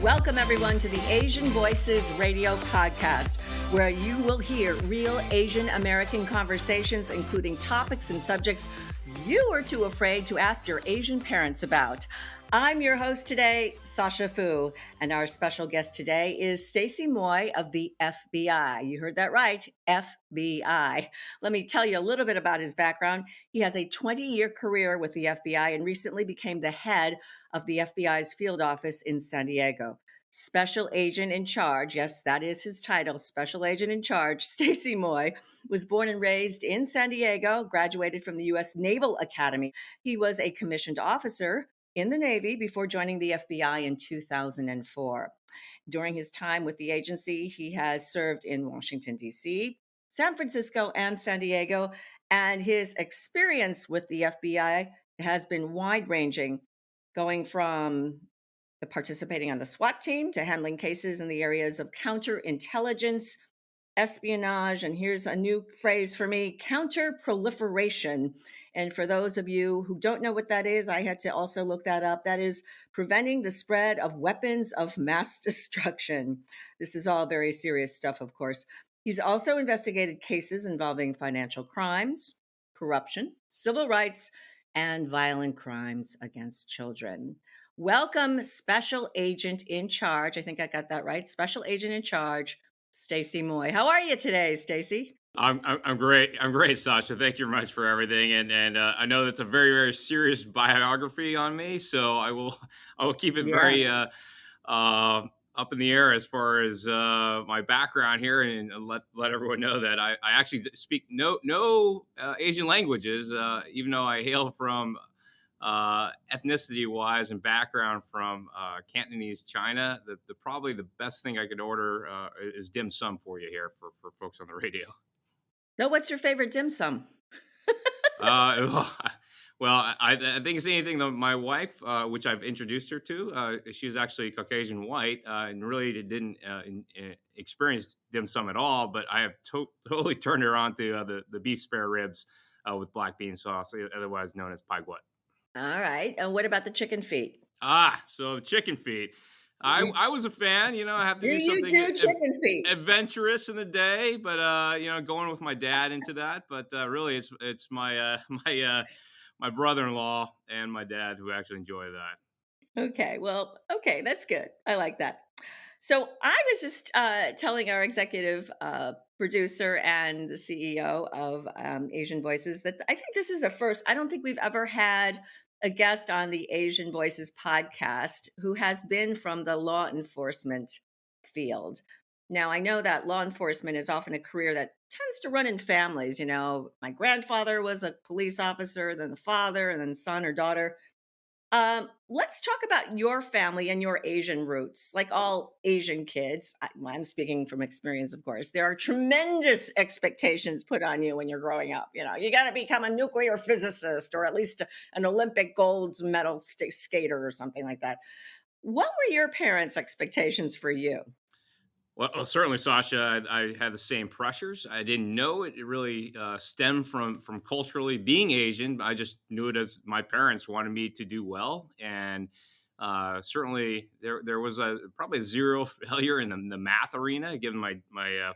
Welcome, everyone, to the Asian Voices Radio podcast, where you will hear real Asian American conversations, including topics and subjects you are too afraid to ask your Asian parents about. I'm your host today, Sasha Fu, and our special guest today is Stacey Moy of the FBI. You heard that right, FBI. Let me tell you a little bit about his background. He has a 20-year career with the FBI and recently became the head of the FBI's field office in San Diego. Special Agent in Charge, yes, that is his title, Special Agent in Charge, Stacey Moy, was born and raised in San Diego, graduated from the U.S. Naval Academy. He was a commissioned officer in the Navy before joining the FBI in 2004. During his time with the agency, he has served in Washington, D.C., San Francisco, and San Diego, and his experience with the FBI has been wide-ranging, going from participating on the SWAT team to handling cases in the areas of counterintelligence, espionage, and here's a new phrase for me, counter-proliferation. And for those of you who don't know what that is, I had to also look that up. That is preventing the spread of weapons of mass destruction. This is all very serious stuff, of course. He's also investigated cases involving financial crimes, corruption, civil rights, and violent crimes against children. Welcome, Special Agent in Charge. I think I got that right. Special Agent in Charge, Stacey Moy. How are you today, Stacey? I'm great. I'm great, Sasha. Thank you very much for everything. And I know that's a very, very serious biography on me, so I will keep it very up in the air as far as my background here, and let everyone know that I actually speak no Asian languages, even though I hail from ethnicity wise and background from Cantonese China. The probably the best thing I could order is dim sum for you here for folks on the radio. So what's your favorite dim sum? Well, I think it's anything that my wife, which I've introduced her to, she was actually Caucasian white and really didn't experience dim sum at all. But I have totally turned her on to the beef spare ribs with black bean sauce, otherwise known as pai guat. All right. And what about the chicken feet? So the chicken feet. I was a fan, I have to do you something do chicken feet? adventurous in the day, but going with my dad into that. But really, it's my my brother-in-law and my dad who actually enjoy that. Okay. Well, okay. That's good. I like that. So I was just telling our executive producer and the CEO of Asian Voices that I think this is a first. I don't think we've ever had a guest on the Asian Voices podcast who has been from the law enforcement field. Now, I know that law enforcement is often a career that tends to run in families. My grandfather was a police officer, then the father, and then son or daughter. Let's talk about your family and your Asian roots. Like all Asian kids, I'm speaking from experience, of course. There are tremendous expectations put on you when you're growing up. You got to become a nuclear physicist or at least an Olympic gold medal skater or something like that. What were your parents' expectations for you? Well, certainly, Sasha, I had the same pressures. I didn't know it really stemmed from culturally being Asian. I just knew it as my parents wanted me to do well, and certainly there was probably zero failure in the math arena, given my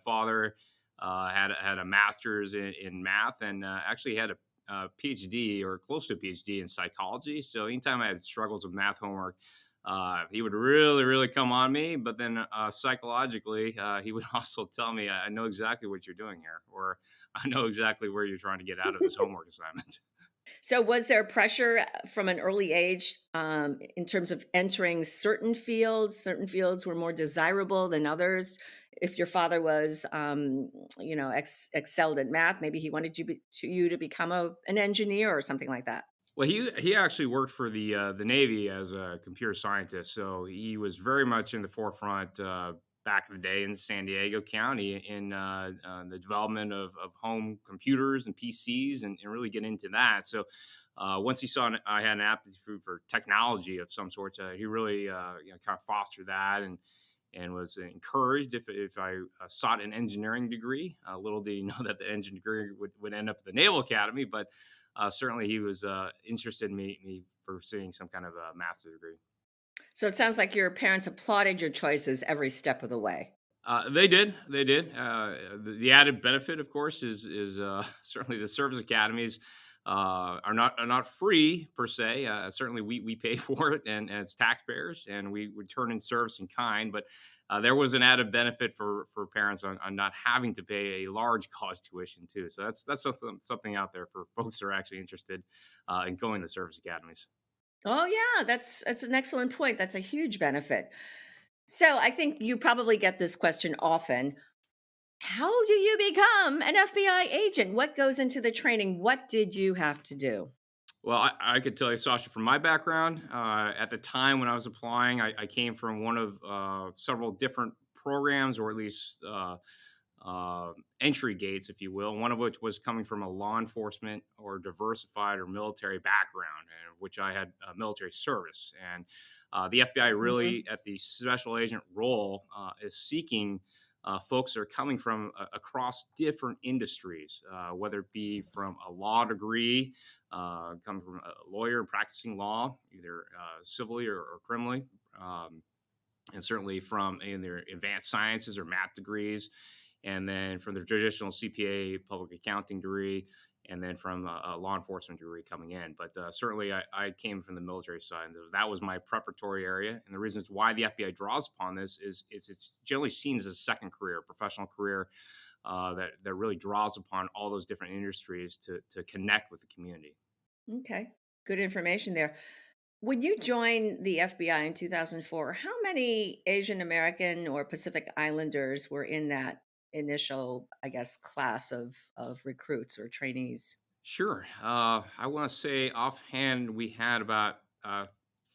father had a master's in math and actually had a PhD or close to a PhD in psychology. So anytime I had struggles with math homework, he would really, really come on me. But then psychologically, he would also tell me, I know exactly what you're doing here, or I know exactly where you're trying to get out of this homework assignment. So, was there pressure from an early age in terms of entering certain fields? Certain fields were more desirable than others. If your father was, excelled at math, maybe he wanted you to become an engineer or something like that. Well, he actually worked for the Navy as a computer scientist, so he was very much in the forefront back in the day in San Diego County in the development of home computers and PCs and really get into that. So once he saw I had an aptitude for technology of some sort, he really kind of fostered that and was encouraged if I sought an engineering degree. Little did he know that the engineering degree would end up at the Naval Academy, but certainly he was interested in me pursuing some kind of a master's degree. So it sounds like your parents applauded your choices every step of the way. They did. They did. The added benefit, of course, is certainly the service academies are not free per se. Certainly, we pay for it, and as taxpayers, and we return in service in kind. But there was an added benefit for parents on not having to pay a large college tuition too. So that's something out there for folks that are actually interested in going to service academies. Oh yeah, that's an excellent point. That's a huge benefit. So I think you probably get this question often. How do you become an FBI agent? What goes into the training? What did you have to do? Well, I could tell you, Sasha, from my background, at the time when I was applying, I came from one of several different programs, or at least entry gates, if you will. One of which was coming from a law enforcement or diversified or military background, and which I had military service. And the FBI Mhm. really, at the special agent role, is seeking folks that are coming from across different industries, whether it be from a law degree, coming from a lawyer and practicing law, either civilly or criminally. And certainly from in their advanced sciences or math degrees, and then from the traditional CPA public accounting degree, and then from a law enforcement degree coming in. But certainly, I came from the military side, and that was my preparatory area. And the reasons why the FBI draws upon this is it's generally seen as a second career, professional career that really draws upon all those different industries to connect with the community. Okay. Good information there. When you joined the FBI in 2004, how many Asian American or Pacific Islanders were in that initial, I guess, class of recruits or trainees? Sure. I want to say offhand we had about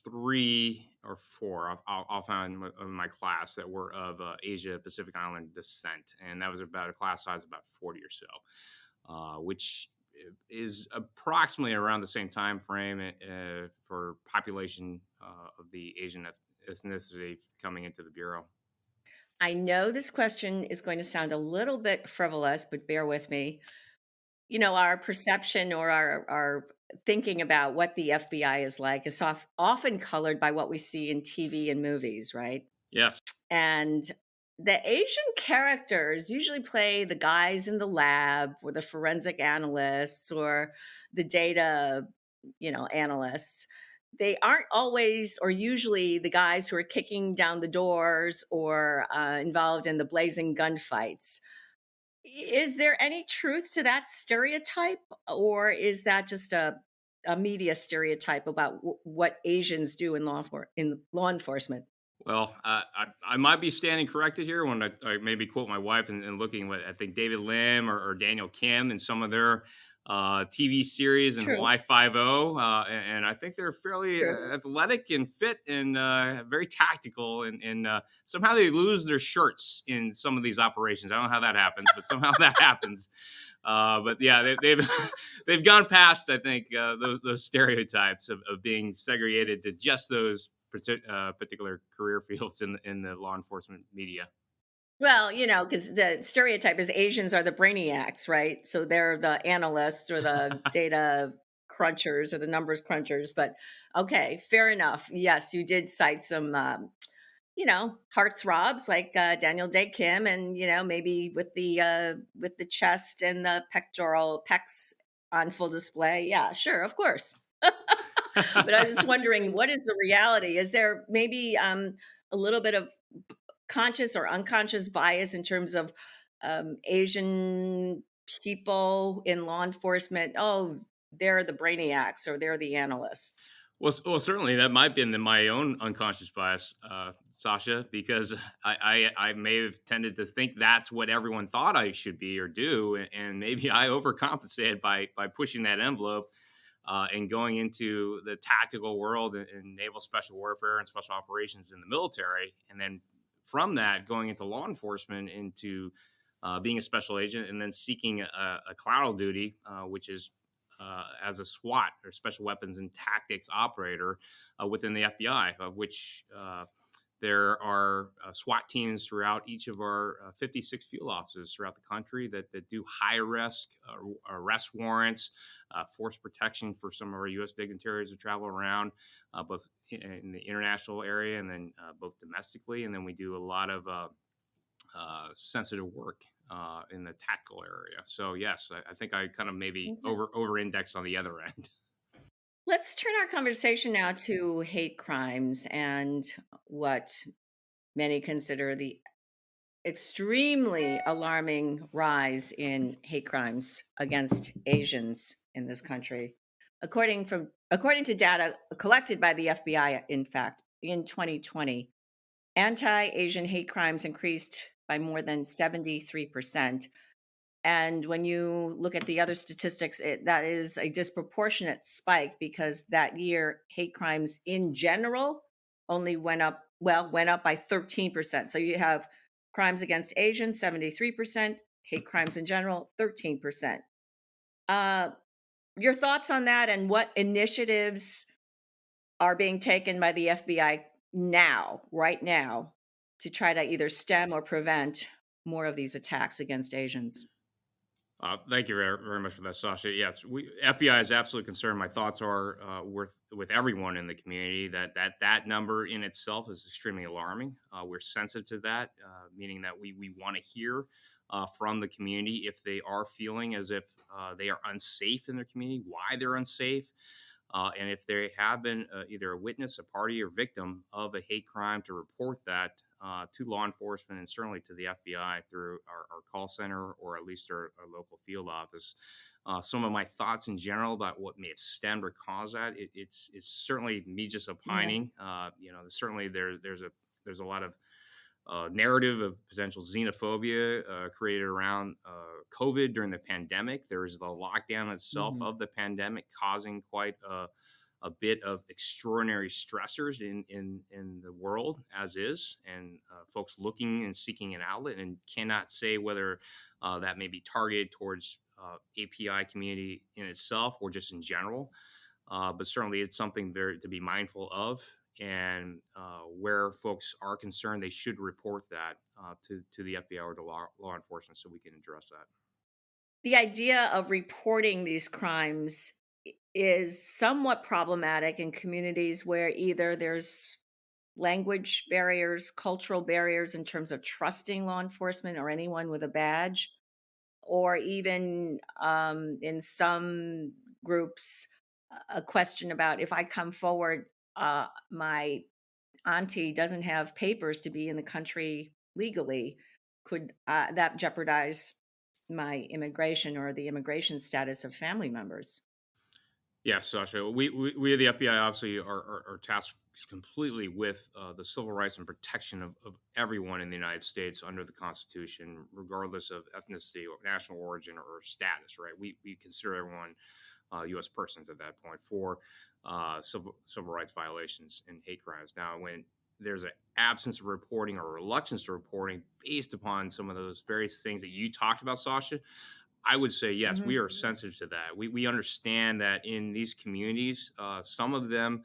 three or four offhand in my class that were of Asia Pacific Island descent, and that was about a class size of about 40 or so, which is approximately around the same time frame for population of the Asian ethnicity coming into the bureau. I know this question is going to sound a little bit frivolous, but bear with me. You know, our perception or our thinking about what the FBI is like is often colored by what we see in TV and movies, right? Yes. And the Asian characters usually play the guys in the lab or the forensic analysts or the data, analysts. They aren't always or usually the guys who are kicking down the doors or involved in the blazing gunfights. Is there any truth to that stereotype, or is that just a media stereotype about what Asians do in law enforcement? Well, I might be standing corrected here when I maybe quote my wife and looking what I think David Lim or Daniel Kim and some of their TV series and True, Hawaii Five O, and I think they're fairly true. athletic and fit and very tactical, and somehow they lose their shirts in some of these operations. I don't know how that happens, but somehow that happens. But yeah, they've they've gone past, I think, those stereotypes of being segregated to just those particular career fields in the law enforcement media. Well, because the stereotype is Asians are the brainiacs, right? So they're the analysts or the data crunchers or the numbers crunchers. But okay, fair enough. Yes, you did cite some, heartthrobs like Daniel Day Kim, and maybe with the chest and the pectoral pecs on full display. Yeah, sure, of course. But I was just wondering, what is the reality? Is there maybe a little bit of conscious or unconscious bias in terms of Asian people in law enforcement? Oh, they're the brainiacs or they're the analysts. Well, certainly that might be in my own unconscious bias, Sasha, because I may have tended to think that's what everyone thought I should be or do, and maybe I overcompensated by pushing that envelope and going into the tactical world in naval special warfare and special operations in the military, and then from that going into law enforcement, into being a special agent, and then seeking a collateral duty, which is as a SWAT or special weapons and tactics operator within the FBI, of which There are SWAT teams throughout each of our 56 field offices throughout the country that do high risk arrest warrants, force protection for some of our U.S. dignitaries that travel around, both in the international area and then both domestically. And then we do a lot of sensitive work in the tactical area. So yes, I think I kind of maybe Okay. over index on the other end. Let's turn our conversation now to hate crimes and what many consider the extremely alarming rise in hate crimes against Asians in this country. According to data collected by the FBI, in fact, in 2020, anti-Asian hate crimes increased by more than 73%. And when you look at the other statistics, that is a disproportionate spike because that year hate crimes in general only went up by 13%. So you have crimes against Asians 73%, hate crimes in general 13%. Uh, your thoughts on that and what initiatives are being taken by the FBI right now, to try to either stem or prevent more of these attacks against Asians? Thank you very much for that, Sasha. Yes, we FBI is absolutely concerned. My thoughts are with everyone in the community that number in itself is extremely alarming. We're sensitive to that, meaning that we want to hear from the community if they are feeling as if they are unsafe in their community, why they're unsafe, and if they have been either a witness, a party, or victim of a hate crime, to report that to law enforcement and certainly to the FBI through our call center or at least our local field office. Some of my thoughts in general about what may have stemmed or caused that, it's certainly me just Yeah. opining. Certainly there's a lot of narrative of potential xenophobia created around COVID during the pandemic. There's the lockdown itself Mhm. of the pandemic causing quite a bit of extraordinary stressors in the world as is, and folks looking and seeking an outlet and cannot say whether that may be targeted towards API community in itself or just in general. But certainly, it's something there to be mindful of. And where folks are concerned, they should report that to the FBI or to law enforcement so we can address that. The idea of reporting these crimes is somewhat problematic in communities where either there's language barriers, cultural barriers in terms of trusting law enforcement or anyone with a badge, or even in some groups, a question about if I come forward, my auntie doesn't have papers to be in the country legally, could that jeopardize my immigration or the immigration status of family members? Yes, Sasha. We at the FBI obviously are tasked completely with the civil rights and protection of everyone in the United States under the Constitution, regardless of ethnicity or national origin or status. Right? We consider everyone U.S. persons at that point for civil rights violations and hate crimes. Now, when there's an absence of reporting or reluctance to reporting based upon some of those various things that you talked about, Sasha, I would say yes, we Mhm. are sensitive to that. We understand that in these communities, some of them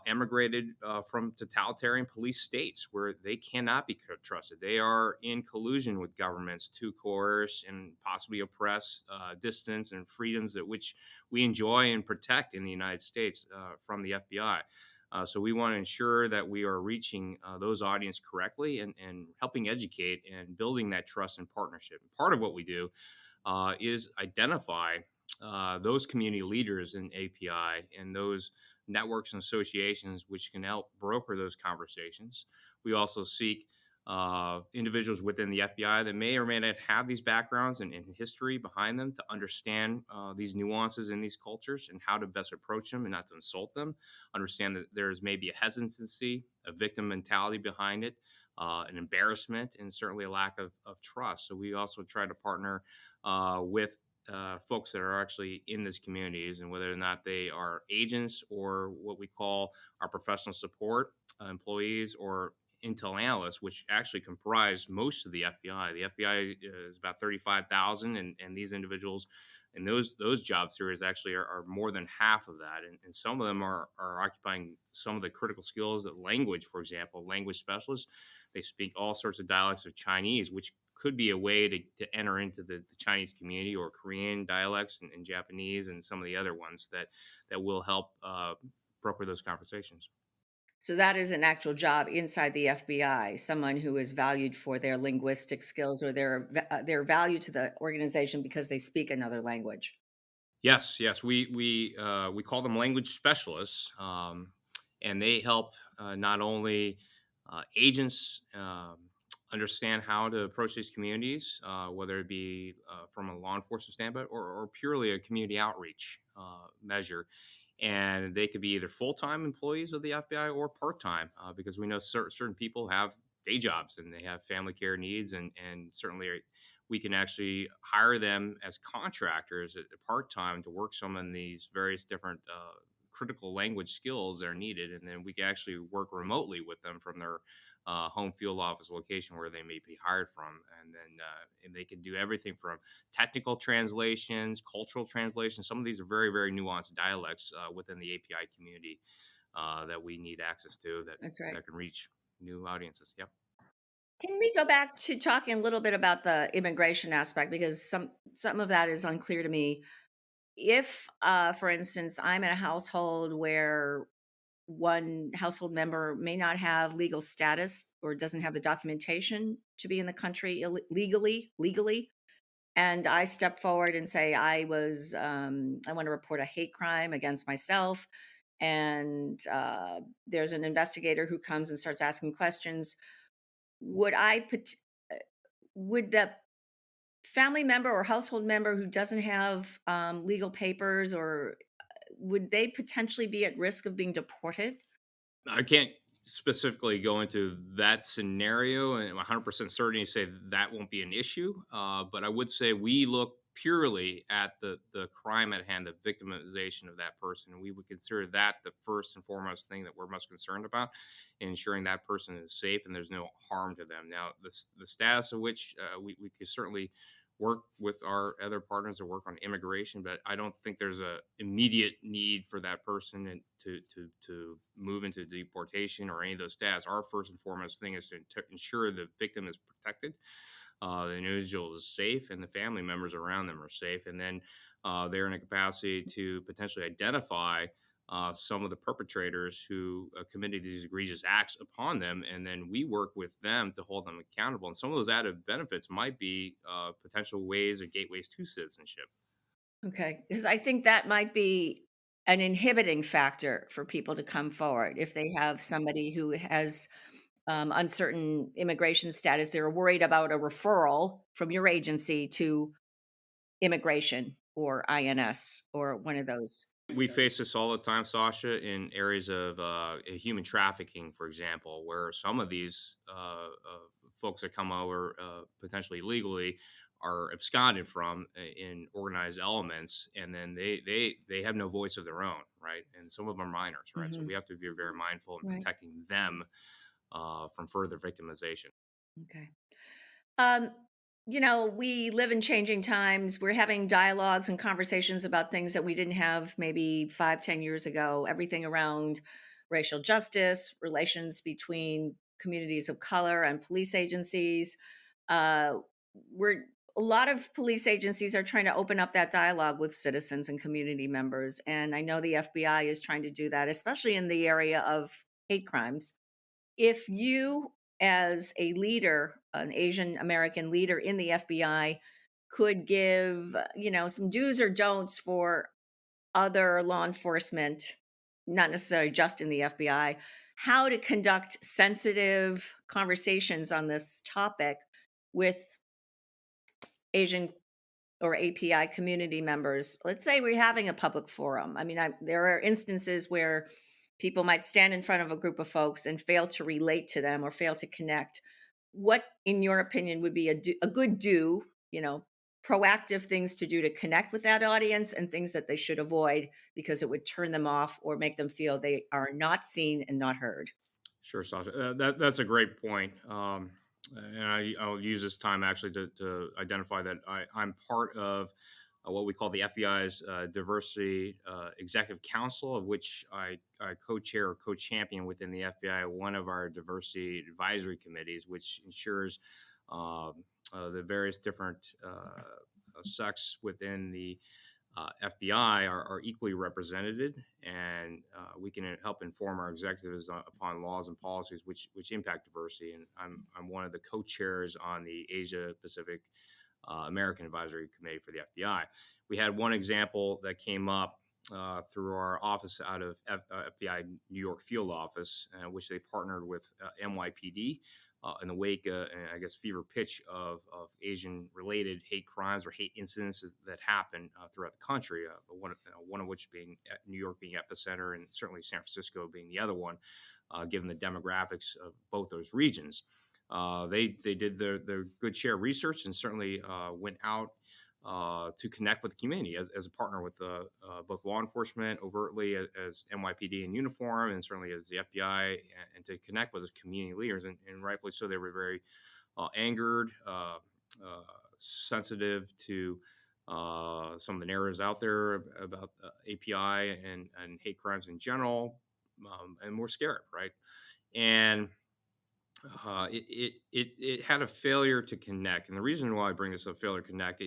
emigrated from totalitarian police states where they cannot be trusted. They are in collusion with governments to coerce and possibly oppress, distance and freedoms that which we enjoy and protect in the United States from the FBI. So we want to ensure that we are reaching those audience correctly and helping educate and building that trust and partnership. Part of what we do is identify those community leaders in API and those networks and associations which can help broker those conversations. We also seek individuals within the FBI that may or may not have these backgrounds and history behind them to understand these nuances in these cultures and how to best approach them and not to insult them. Understand that there's maybe a hesitancy, a victim mentality behind it, an embarrassment, and certainly a lack of trust. So we also try to partner with folks that are actually in these communities, and whether or not they are agents or what we call our professional support employees or intel analysts, which actually comprise most of the FBI. The FBI is about 35,000, and these individuals And those job series actually are more than half of that, and some of them are occupying some of the critical skills that language, for example, language specialists. They speak all sorts of dialects of Chinese, which could be a way to enter into the Chinese community, or Korean dialects, and Japanese, and some of the other ones that will help broker those conversations. So that is an actual job inside the FBI, someone who is valued for their linguistic skills or their value to the organization because they speak another language. Yes, yes, we call them language specialists, and they help not only agents understand how to approach these communities, whether it be from a law enforcement standpoint, or purely a community outreach measure. And they could be either full time employees of the FBI or part time, because we know certain people have day jobs and they have family care needs, and certainly we can actually hire them as contractors at part time to work some in these various different critical language skills that are needed, and then we can actually work remotely with them from their home field office location where they may be hired from, and they can do everything from technical translations, cultural translations. Some of these are very, very nuanced dialects within the API community that we need access to, That's right. that can reach new audiences. Yep. Can we go back to talking a little bit about the immigration aspect because some of that is unclear to me. If, for instance, I'm in a household where one household member may not have legal status or doesn't have the documentation to be in the country legally, and I step forward and say I want to report a hate crime against myself, and there's an investigator who comes and starts asking questions. Would I put? Would the family member or household member who doesn't have legal papers, or would they potentially be at risk of being deported? I can't specifically go into that scenario and 100% certainty say that won't be an issue. But I would say we look purely at the crime at hand, the victimization of that person, and we would consider that the first and foremost thing that we're most concerned about, ensuring that person is safe and there's no harm to them. Now, the status of which we could certainly work with our other partners to work on immigration, but I don't think there's a immediate need for that person and to move into deportation or any of those stats. Our first and foremost thing is to ensure the victim is protected, the individual is safe, and the family members around them are safe, and then they're in a capacity to potentially identify some of the perpetrators who committed these egregious acts upon them, and then we work with them to hold them accountable. And some of those added benefits might be potential ways or gateways to citizenship. Okay, because I think that might be an inhibiting factor for people to come forward if they have somebody who has uncertain immigration status. They're worried about a referral from your agency to immigration or INS or one of those. We face this all the time, Sasha, in areas of human trafficking, for example, where some of these folks that come over potentially illegally are absconded from in organized elements, and then they have no voice of their own, right? And some of them are minors, right? So Mhm. we have to be very mindful in Right. protecting them from further victimization. Okay. Um, we live in changing times. We're having dialogues and conversations about things that we didn't have maybe 5, 10 years ago. Everything around racial justice, relations between communities of color and police agencies. Uh, we're A lot of police agencies are trying to open up that dialogue with citizens and community members. And I know the FBI is trying to do that, especially in the area of hate crimes. If you, as a leader, an Asian American leader in the FBI, could give, some do's or don'ts for other law enforcement, not necessarily just in the FBI, how to conduct sensitive conversations on this topic with Asian or API community members. Let's say we're having a public forum. I mean, there are instances where people might stand in front of a group of folks and fail to relate to them or fail to connect. What, in your opinion, would be a good do, proactive things to do to connect with that audience and things that they should avoid because it would turn them off or make them feel they are not seen and not heard? Sure, Sasha. That's a great point. And I'll use this time actually to identify that I'm part of what we call the FBI's Diversity Executive Council, of which I co-chair or co-champion within the FBI one of our diversity advisory committees, which ensures the various different sects within the FBI are equally represented, and we can help inform our executives upon laws and policies which impact diversity. And I'm one of the co-chairs on the Asia Pacific American Advisory Committee for the FBI. We had one example that came up through our office out of FBI New York field office, which they partnered with NYPD in the wake, and I guess, fever pitch of Asian-related hate crimes or hate incidents that happen throughout the country. One of which being New York being epicenter, and certainly San Francisco being the other one, given the demographics of both those regions. They did their good share of research and certainly went out to connect with the community as a partner with both law enforcement overtly as NYPD in uniform, and certainly as the FBI, and to connect with those community leaders. And rightfully so, they were very angered, sensitive to some of the narratives out there about API and hate crimes in general, and more scared, right? And it had a failure to connect. And the reason why I bring this up, failure to connect,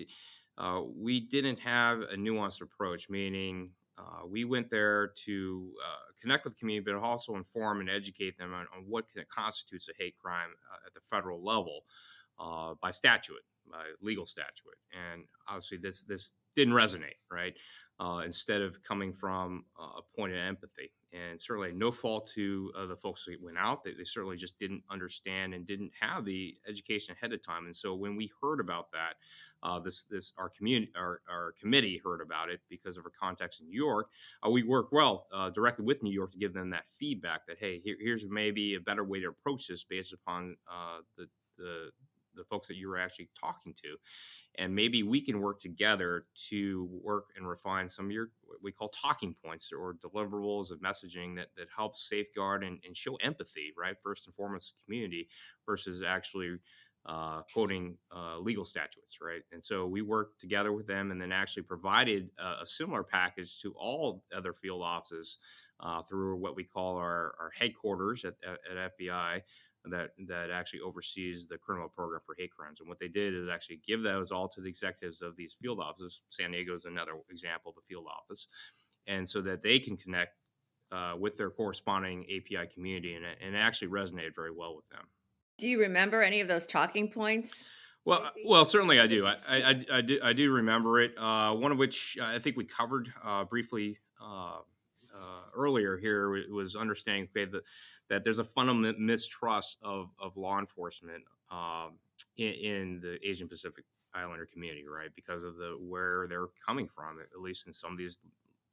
we didn't have a nuanced approach, meaning we went there to connect with the community, but also inform and educate them on what constitutes a hate crime at the federal level by statute, by legal statute. And obviously, this didn't resonate, right? Instead of coming from a point of empathy. And certainly no fault to the folks that went out. They certainly just didn't understand and didn't have the education ahead of time. And so when we heard about that, our committee heard about it because of our context in New York. We worked directly with New York to give them that feedback that, hey, here's maybe a better way to approach this based upon the folks that you were actually talking to. And maybe we can work together to work and refine some of your, what we call, talking points or deliverables of messaging that helps safeguard and show empathy, right? First and foremost, the community, versus actually quoting legal statutes, right? And so we worked together with them, and then actually provided a similar package to all other field offices through what we call our headquarters at FBI, that actually oversees the criminal program for hate crimes. And what they did is actually give those all to the executives of these field offices. San Diego is another example of a field office, and so that they can connect with their corresponding API community, and it actually resonated very well with them. Do you remember any of those talking points? Well, certainly I do. I do remember it. One of which I think we covered briefly earlier here was understanding, okay, that there's a fundamental mistrust of law enforcement in the Asian Pacific Islander community, right? Because of where they're coming from, at least in some of these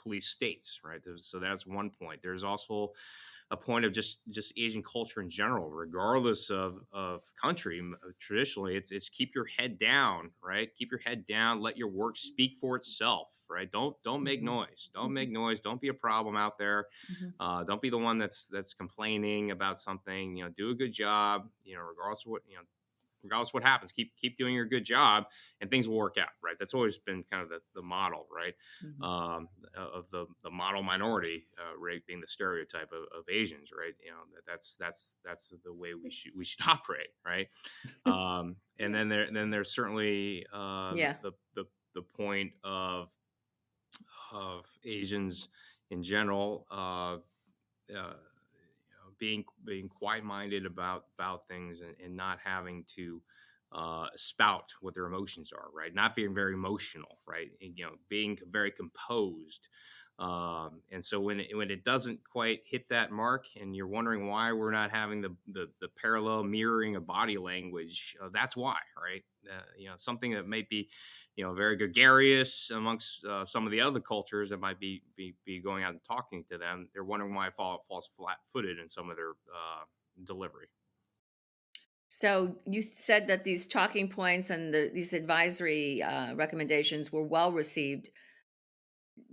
police states, right? So that's one point. There's also a point of just Asian culture in general, regardless of country. Traditionally, it's keep your head down, right? Keep your head down. Let your work speak for itself, right? Don't make noise. Don't make noise. Don't be a problem out there. Don't be the one that's complaining about something. Do a good job. Regardless of what happens, keep doing your good job, and things will work out, right? That's always been kind of the model, right? Of the model minority, right, being the stereotype of Asians, right? That's the way we should operate, right? And then there's certainly Yeah. the point of Asians in general. Being quiet-minded about things, and not having to spout what their emotions are, right? Not being very emotional, right? And, being very composed. And so when it doesn't quite hit that mark, and you're wondering why we're not having the parallel mirroring of body language, that's why, right? Something that might be very gregarious amongst some of the other cultures that might be going out and talking to them. They're wondering why it falls flat-footed in some of their delivery. So you said that these talking points and these advisory recommendations were well received.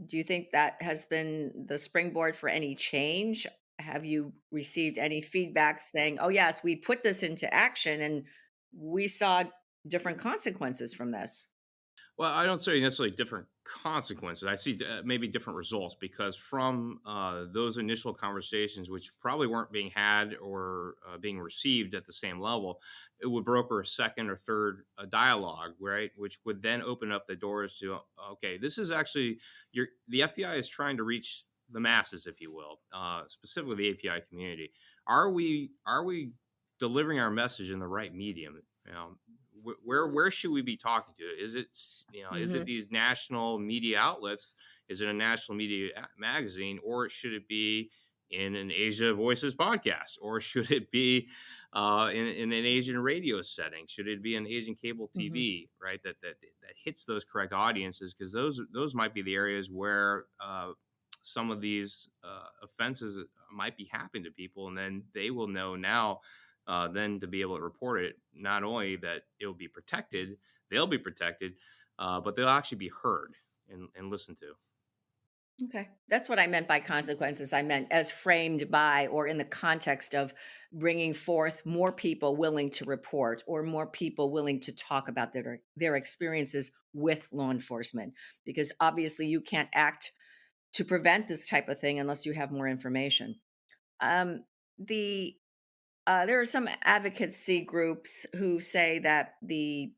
Do you think that has been the springboard for any change? Have you received any feedback saying, "Oh yes, we put this into action and we saw different consequences from this"? Well, I don't say necessarily different consequences. I see maybe different results because from those initial conversations, which probably weren't being had or being received at the same level, it would broker a second or third dialogue, right? Which would then open up the doors to, okay, this is actually the FBI is trying to reach the masses, if you will, specifically the API community. Are we delivering our message in the right medium? Where should we be talking to? Is it Hmm. these national media outlets? Is it a national media magazine, or should it be in an Asia Voices podcast, or should it be in an Asian radio setting? Should it be an Asian cable Hmm. TV? Right, that hits those correct audiences, because those might be the areas where some of these offenses might be happening to people, and then they will know now then to be able to report it. Not only that it'll be protected, they'll be protected, but they'll actually be heard and listened to. Okay. That's what I meant by consequences. I meant as framed by or in the context of bringing forth more people willing to report or more people willing to talk about their experiences with law enforcement, because obviously you can't act to prevent this type of thing unless you have more information. Um, the There are some advocacy groups who say that the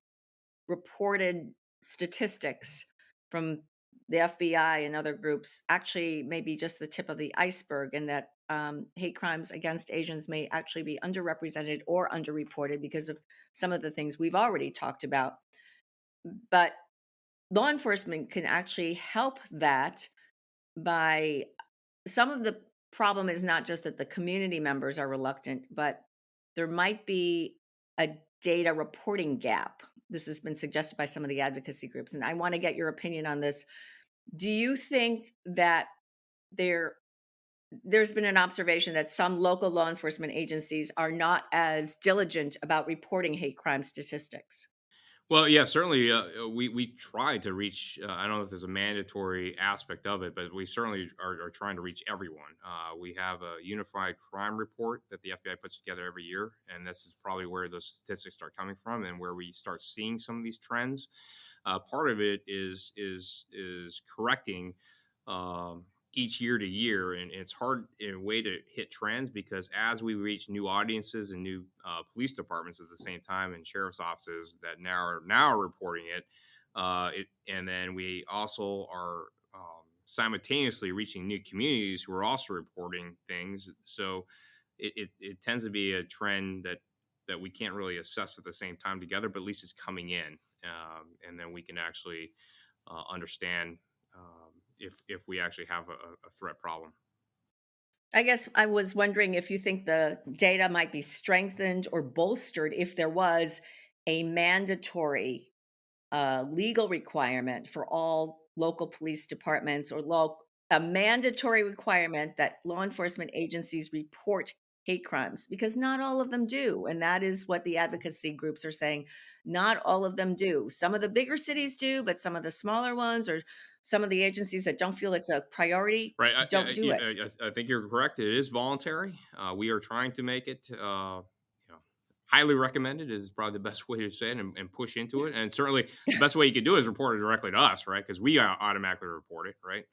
reported statistics from the FBI and other groups actually may be just the tip of the iceberg, and that hate crimes against Asians may actually be underrepresented or underreported because of some of the things we've already talked about. But law enforcement can actually help that by some of the problem is not just that the community members are reluctant, but there might be a data reporting gap. This has been suggested by some of the advocacy groups, and I want to get your opinion on this. Do you think that there there's been an observation that some local law enforcement agencies are not as diligent about reporting hate crime statistics? Well, yeah, certainly. We try to reach. I don't know if there's a mandatory aspect of it, but we certainly are trying to reach everyone. We have a unified crime report that the FBI puts together every year, and this is probably where those statistics start coming from, and where we start seeing some of these trends. Part of it is correcting each year to year, and it's hard in a way to hit trends because as we reach new audiences and new police departments at the same time, and sheriff's offices that now are reporting it, and then we also are simultaneously reaching new communities who are also reporting things. So it tends to be a trend that we can't really assess at the same time together, but at least it's coming in, and then we can actually understand if we actually have a threat problem. I guess I was wondering if you think the data might be strengthened or bolstered if there was a mandatory legal requirement for all local police departments or a mandatory requirement that law enforcement agencies report hate crimes, because not all of them do, and that is what the advocacy groups are saying. Not all of them do. Some of the bigger cities do, but some of the smaller ones or some of the agencies that don't feel it's a priority Right. don't do it. I think you're correct. It is voluntary. We are trying to make it, highly recommended is probably the best way to say it, and push into it. And certainly the best way you can do it is report it directly to us, right? Because we automatically report it, right?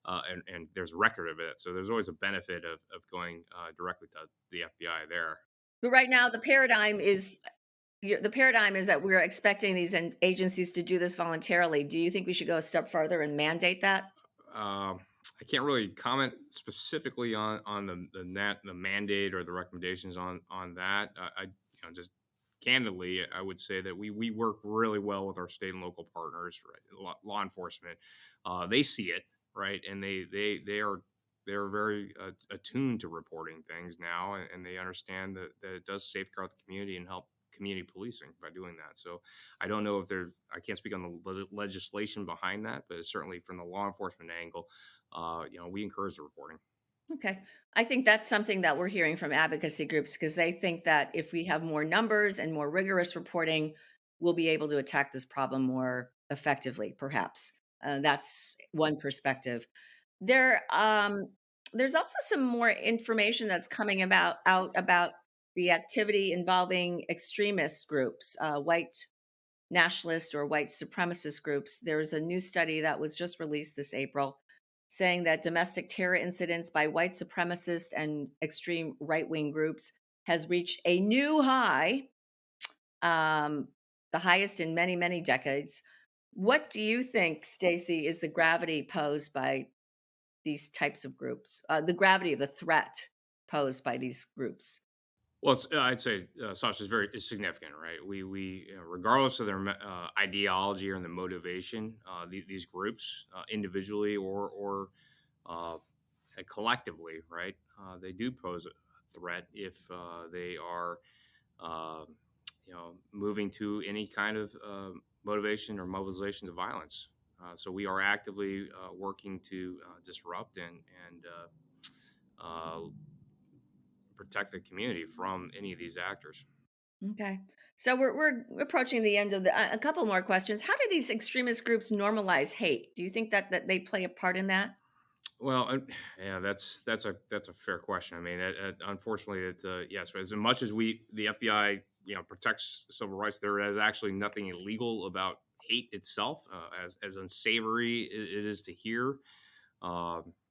And there's a record of it. So there's always a benefit of going directly to the FBI there. But right now the paradigm is that we're expecting these agencies to do this voluntarily. Do you think we should go a step further and mandate that? I can't really comment specifically on the mandate or the recommendations on that. Just candidly, I would say that we work really well with our state and local partners, right? Law enforcement, they see it, right, and they're very attuned to reporting things now, and they understand that it does safeguard the community and help community policing by doing that. So I don't know if there's, I can't speak on the legislation behind that, but certainly from the law enforcement angle, we encourage the reporting. Okay. I think that's something that we're hearing from advocacy groups because they think that if we have more numbers and more rigorous reporting, we'll be able to attack this problem more effectively, perhaps. That's one perspective. There's also some more information that's coming about the activity involving extremist groups, white nationalist or white supremacist groups. There's a new study that was just released this April saying that domestic terror incidents by white supremacist and extreme right wing groups has reached a new high, um, the highest in many, many decades. What do you think, Stacey, is the gravity posed by these types of groups? The gravity of the threat posed by these groups? Well, I'd say Sasha is significant, right? We regardless of their ideology or the motivation, these groups, individually or uh, collectively, right? They do pose a threat if they are, um, moving to any kind of motivation or mobilization to violence. So we are actively working to disrupt and protect the community from any of these actors. Okay. So we're approaching the end of a couple more questions. How do these extremist groups normalize hate? Do you think that they play a part in that? Well, yeah, that's a fair question. I mean, unfortunately, it's yes. As much as the FBI, protects civil rights, there is actually nothing illegal about hate itself. As unsavory it is to hear,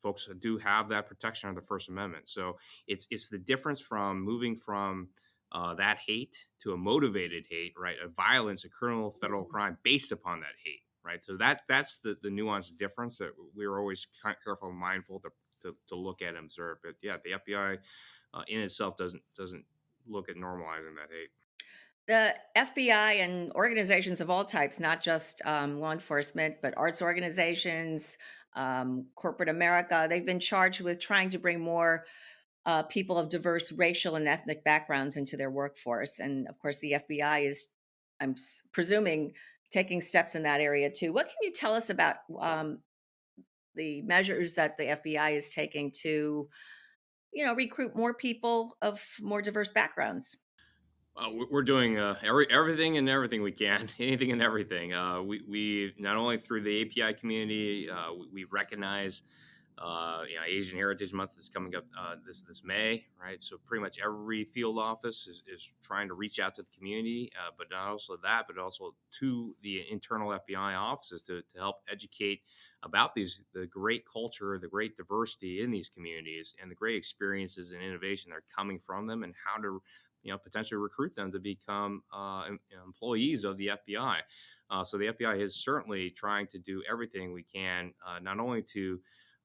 folks do have that protection under the First Amendment. So it's the difference from moving from that hate to a motivated hate, right? A violence, a criminal federal crime based upon that hate, right? So that's the nuanced difference that we're always careful and mindful to look at and observe. But yeah, the FBI in itself doesn't look at normalizing that hate. The FBI and organizations of all types, not just law enforcement, but arts organizations, corporate America, they've been charged with trying to bring more people of diverse racial and ethnic backgrounds into their workforce. And of course, the FBI is, presuming, taking steps in that area too. What can you tell us about the measures that the FBI is taking to, recruit more people of more diverse backgrounds? We're doing everything and everything we can, anything and everything. We not only through the API community, we recognize, Asian Heritage Month is coming up this May, right? So pretty much every field office is trying to reach out to the community, but not also that, but also to the internal FBI offices to help educate about the great culture, the great diversity in these communities, and the great experiences and innovation that are coming from them, and how to potentially recruit them to become employees of the FBI. So the FBI is certainly trying to do everything we can, not only to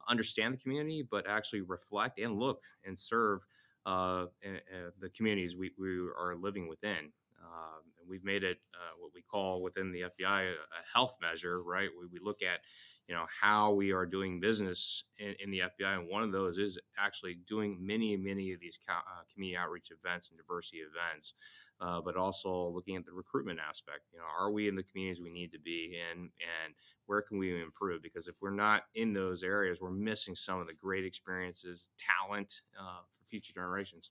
understand the community, but actually reflect and look and serve the communities we are living within. And we've made it what we call within the FBI a health measure, right? We look at how we are doing business in the FBI, and one of those is actually doing many of these community outreach events and diversity events, but also looking at the recruitment aspect. Are we in the communities we need to be in, and where can we improve? Because if we're not in those areas, we're missing some of the great experiences, talent for future generations.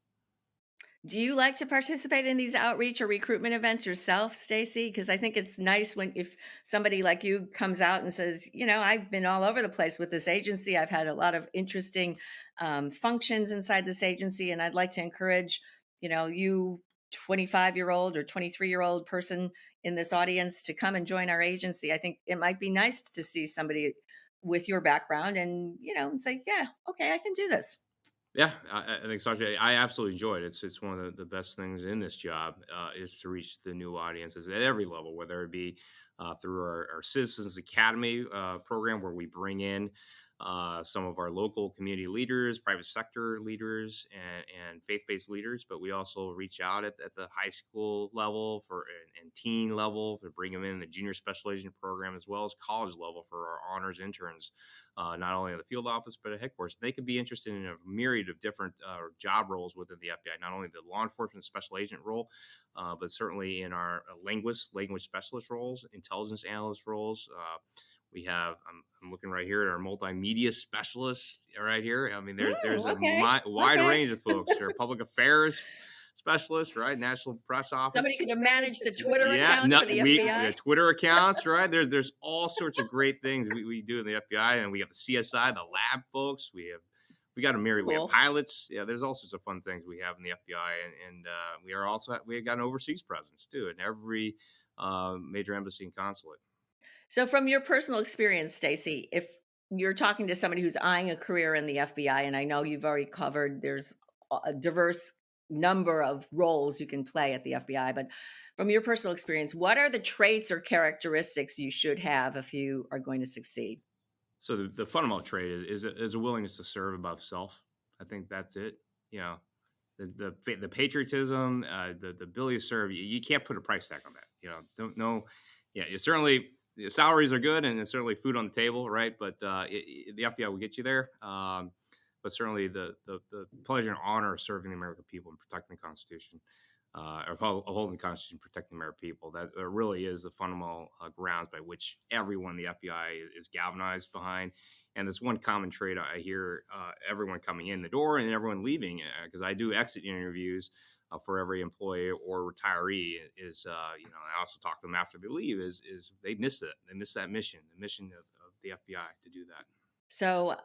Do you like to participate in these outreach or recruitment events yourself, Stacy? Because I think it's nice when if somebody like you comes out and says, I've been all over the place with this agency. I've had a lot of interesting functions inside this agency, and I'd like to encourage, you 25-year-old or 23-year-old person in this audience to come and join our agency. I think it might be nice to see somebody with your background and, and say, yeah, okay, I can do this. Yeah, I think Sasha, I absolutely enjoy it. It's one of the best things in this job is to reach the new audiences at every level, whether it be through our Citizens Academy program, where we bring in some of our local community leaders, private sector leaders, and faith-based leaders. But we also reach out at the high school level and teen level to bring them in the junior special agent program, as well as college level for our honors interns, not only in the field office but at headquarters. They could be interested in a myriad of different job roles within the FBI, not only the law enforcement special agent role, but certainly in our language specialist roles, intelligence analyst roles. We have I'm looking right here at our multimedia specialists right here. I mean, there's a Okay. wide Okay. range of folks. There are public affairs specialists, right? National press Somebody office. could have managed the Twitter Yeah, account no, for the the FBI. Twitter accounts, right? There's all sorts of great things we do in the FBI, and we have the CSI, the lab folks. We got a myriad. We have Cool. pilots. Yeah, there's all sorts of fun things we have in the FBI, and we have got an overseas presence too. In every major embassy and consulate. So from your personal experience, Stacey, if you're talking to somebody who's eyeing a career in the FBI, and I know you've already covered there's a diverse number of roles you can play at the FBI, but from your personal experience, what are the traits or characteristics you should have if you are going to succeed? So the fundamental trait is a willingness to serve above self. I think that's it. You know, the patriotism, the ability to serve. You can't put a price tag on that. You know, don't know. Yeah, you certainly the salaries are good and there's certainly food on the table, right? But the FBI will get you there. But certainly the pleasure and honor of serving the American people and protecting the Constitution, upholding the Constitution, protecting the American people. That really is the fundamental grounds by which everyone in the FBI is galvanized behind. And there's one common trait I hear everyone coming in the door and everyone leaving, because I do exit interviews for every employee or retiree. Is I also talk to them after they leave. Is they miss it? They miss that mission, the mission of the FBI to do that. So,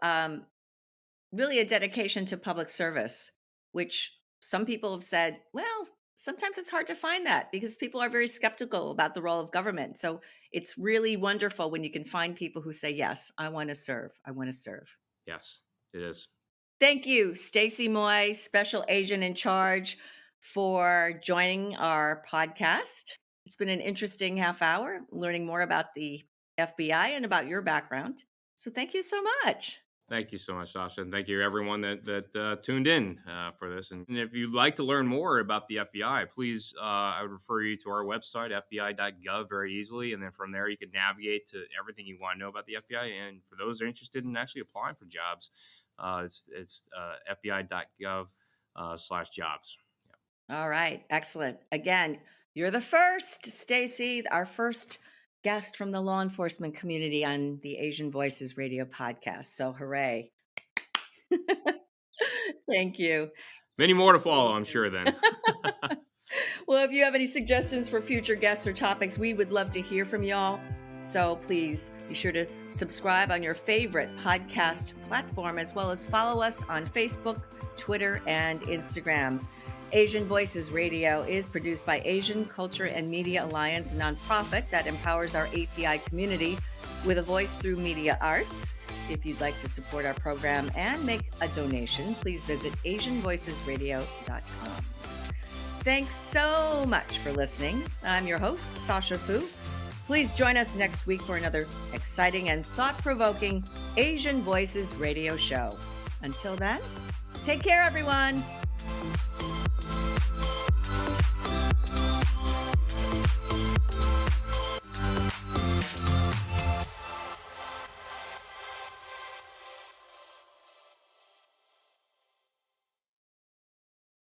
really a dedication to public service, which some people have said, well, sometimes it's hard to find that because people are very skeptical about the role of government. So it's really wonderful when you can find people who say, yes, I want to serve. I want to serve. Yes, it is. Thank you, Stacey Moy, Special Agent in Charge, for joining our podcast. It's been an interesting half hour learning more about the FBI and about your background. So thank you so much. Thank you so much, Sasha, and thank you everyone that tuned in for this. And if you'd like to learn more about the FBI, please, I would refer you to our website, fbi.gov, very easily. And then from there, you can navigate to everything you want to know about the FBI. And for those that are interested in actually applying for jobs, it's fbi.gov/jobs. Yeah. All right, excellent. Again, you're the first, Stacey, our first guest from the law enforcement community on the Asian Voices Radio podcast. So hooray. Thank you. Many more to follow, I'm sure then. Well, if you have any suggestions for future guests or topics, we would love to hear from y'all. So please be sure to subscribe on your favorite podcast platform, as well as follow us on Facebook, Twitter, and Instagram. Asian Voices Radio is produced by Asian Culture and Media Alliance, a nonprofit that empowers our API community with a voice through media arts. If you'd like to support our program and make a donation, please visit asianvoicesradio.com. Thanks so much for listening. I'm your host, Sasha Fu. Please join us next week for another exciting and thought-provoking Asian Voices Radio show. Until then, take care, everyone.